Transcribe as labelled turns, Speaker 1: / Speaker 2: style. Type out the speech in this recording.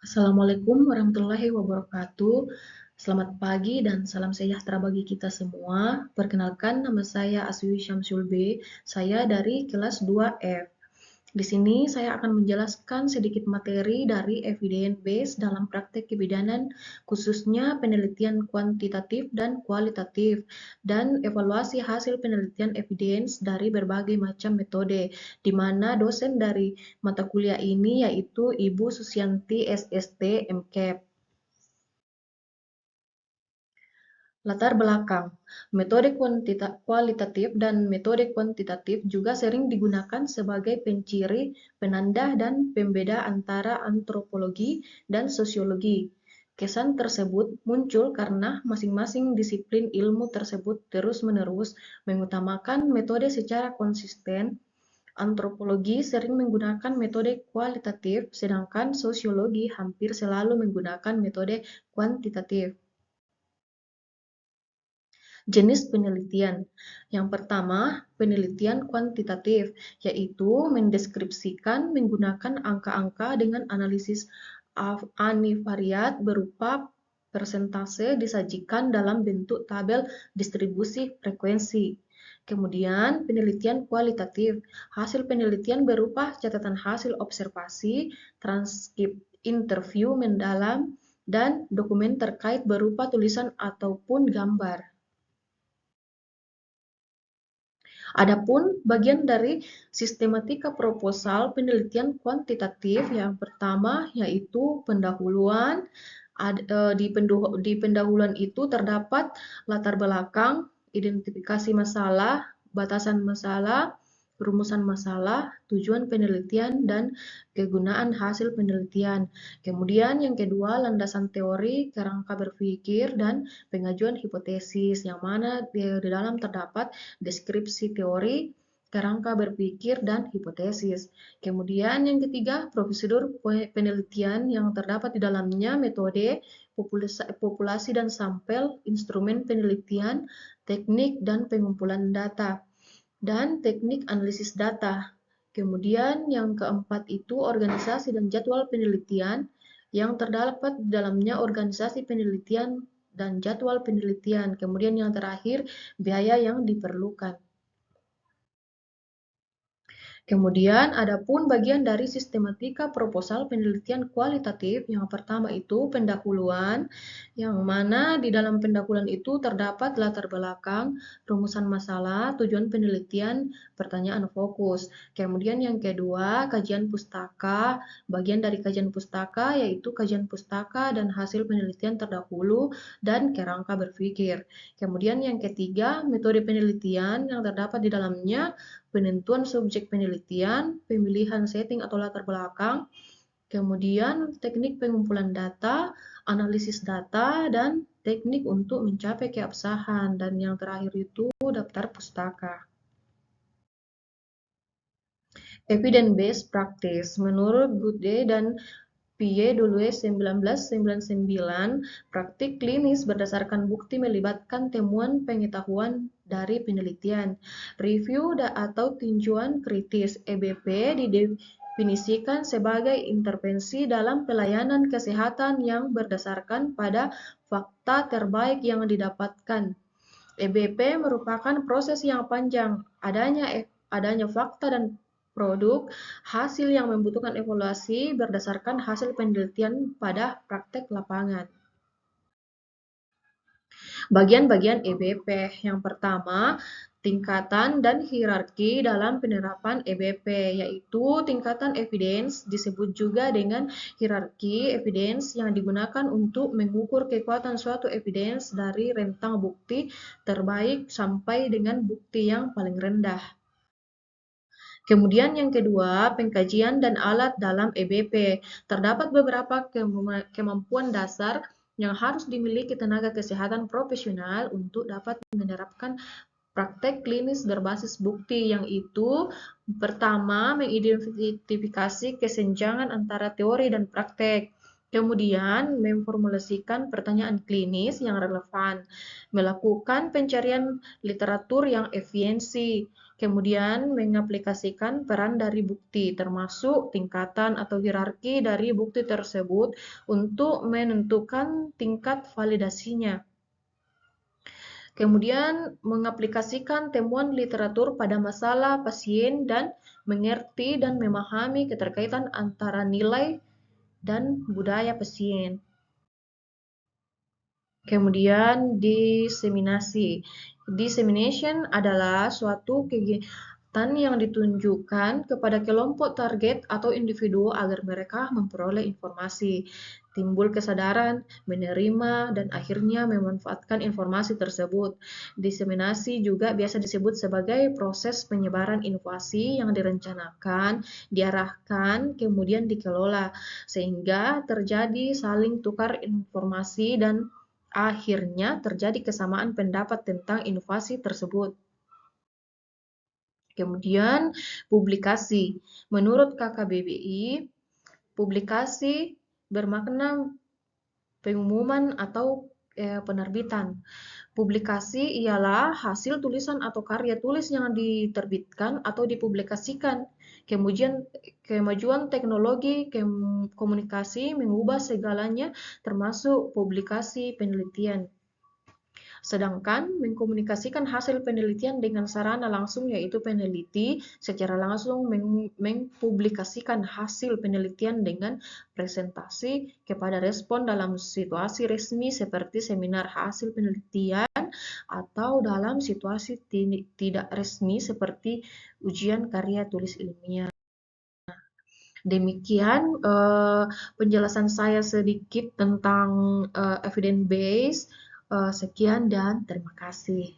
Speaker 1: Assalamualaikum warahmatullahi wabarakatuh. Selamat pagi dan salam sejahtera bagi kita semua. Perkenalkan, nama saya Aswi Syamsul B. Saya dari kelas 2F. Di sini saya akan menjelaskan sedikit materi dari evidence based dalam praktek kebidanan, khususnya penelitian kuantitatif dan kualitatif, dan evaluasi hasil penelitian evidence dari berbagai macam metode, di mana dosen dari mata kuliah ini yaitu Ibu Susianti SST MKEP. Latar belakang, metode kualitatif dan metode kuantitatif juga sering digunakan sebagai penciri, penanda, dan pembeda antara antropologi dan sosiologi. Kesan tersebut muncul karena masing-masing disiplin ilmu tersebut terus-menerus mengutamakan metode secara konsisten. Antropologi sering menggunakan metode kualitatif, sedangkan sosiologi hampir selalu menggunakan metode kuantitatif. Jenis penelitian. Yang pertama, penelitian kuantitatif, yaitu mendeskripsikan menggunakan angka-angka dengan analisis univariat berupa persentase disajikan dalam bentuk tabel distribusi frekuensi. Kemudian, penelitian kualitatif. Hasil penelitian berupa catatan hasil observasi, transkrip interview mendalam, dan dokumen terkait berupa tulisan ataupun gambar. Adapun bagian dari sistematika proposal penelitian kuantitatif yang pertama yaitu pendahuluan. Di pendahuluan itu terdapat latar belakang, identifikasi masalah, batasan masalah, rumusan masalah, tujuan penelitian, dan kegunaan hasil penelitian. Kemudian yang kedua, landasan teori, kerangka berpikir, dan pengajuan hipotesis, yang mana di dalam terdapat deskripsi teori, kerangka berpikir, dan hipotesis. Kemudian yang ketiga, prosedur penelitian yang terdapat di dalamnya metode, populasi dan sampel, instrumen penelitian, teknik dan pengumpulan data, dan teknik analisis data. Kemudian yang keempat itu organisasi dan jadwal penelitian yang terdapat di dalamnya organisasi penelitian dan jadwal penelitian. Kemudian yang terakhir, biaya yang diperlukan. Kemudian ada pun bagian dari sistematika proposal penelitian kualitatif. Yang pertama itu pendahuluan, yang mana di dalam pendahuluan itu terdapat latar belakang, rumusan masalah, tujuan penelitian, pertanyaan fokus. Kemudian yang kedua, kajian pustaka. Bagian dari kajian pustaka yaitu kajian pustaka dan hasil penelitian terdahulu dan kerangka berpikir. Kemudian yang ketiga, metode penelitian yang terdapat di dalamnya penentuan subjek penelitian, pemilihan setting atau latar belakang, kemudian teknik pengumpulan data, analisis data, dan teknik untuk mencapai keabsahan. Dan yang terakhir itu daftar pustaka. Evidence-based practice. Menurut Goode dan Pie Dulues 1999, praktik klinis berdasarkan bukti melibatkan temuan pengetahuan dari penelitian. Review atau tinjauan kritis (EBP) didefinisikan sebagai intervensi dalam pelayanan kesehatan yang berdasarkan pada fakta terbaik yang didapatkan. EBP merupakan proses yang panjang, adanya fakta dan produk hasil yang membutuhkan evaluasi berdasarkan hasil penelitian pada praktek lapangan. Bagian-bagian EBP yang pertama, tingkatan dan hierarki dalam penerapan EBP, yaitu tingkatan evidence disebut juga dengan hierarki evidence yang digunakan untuk mengukur kekuatan suatu evidence dari rentang bukti terbaik sampai dengan bukti yang paling rendah. Kemudian yang kedua, pengkajian dan alat dalam EBP. Terdapat beberapa kemampuan dasar yang harus dimiliki tenaga kesehatan profesional untuk dapat menerapkan praktek klinis berbasis bukti, yang itu pertama, mengidentifikasi kesenjangan antara teori dan praktek. Kemudian, memformulasikan pertanyaan klinis yang relevan, melakukan pencarian literatur yang efisiensi, Kemudian mengaplikasikan peran dari bukti, termasuk tingkatan atau hierarki dari bukti tersebut untuk menentukan tingkat validasinya. Kemudian mengaplikasikan temuan literatur pada masalah pasien dan mengerti dan memahami keterkaitan antara nilai dan budaya pasien. Kemudian diseminasi. Dissemination adalah suatu kegiatan yang ditunjukkan kepada kelompok target atau individu agar mereka memperoleh informasi, timbul kesadaran, menerima, dan akhirnya memanfaatkan informasi tersebut. Diseminasi juga biasa disebut sebagai proses penyebaran informasi yang direncanakan, diarahkan, kemudian dikelola, sehingga terjadi saling tukar informasi dan akhirnya terjadi kesamaan pendapat tentang inovasi tersebut. Kemudian, publikasi. Menurut KKBBI, publikasi bermakna pengumuman atau penerbitan. Publikasi ialah hasil tulisan atau karya tulis yang diterbitkan atau dipublikasikan. Kemudian kemajuan teknologi komunikasi mengubah segalanya termasuk publikasi penelitian. Sedangkan mengkomunikasikan hasil penelitian dengan sarana langsung yaitu peneliti secara langsung mempublikasikan hasil penelitian dengan presentasi kepada respon dalam situasi resmi seperti seminar hasil penelitian atau dalam situasi tidak resmi seperti ujian karya tulis ilmiah. Demikian penjelasan saya sedikit tentang evidence base. Sekian dan terima kasih.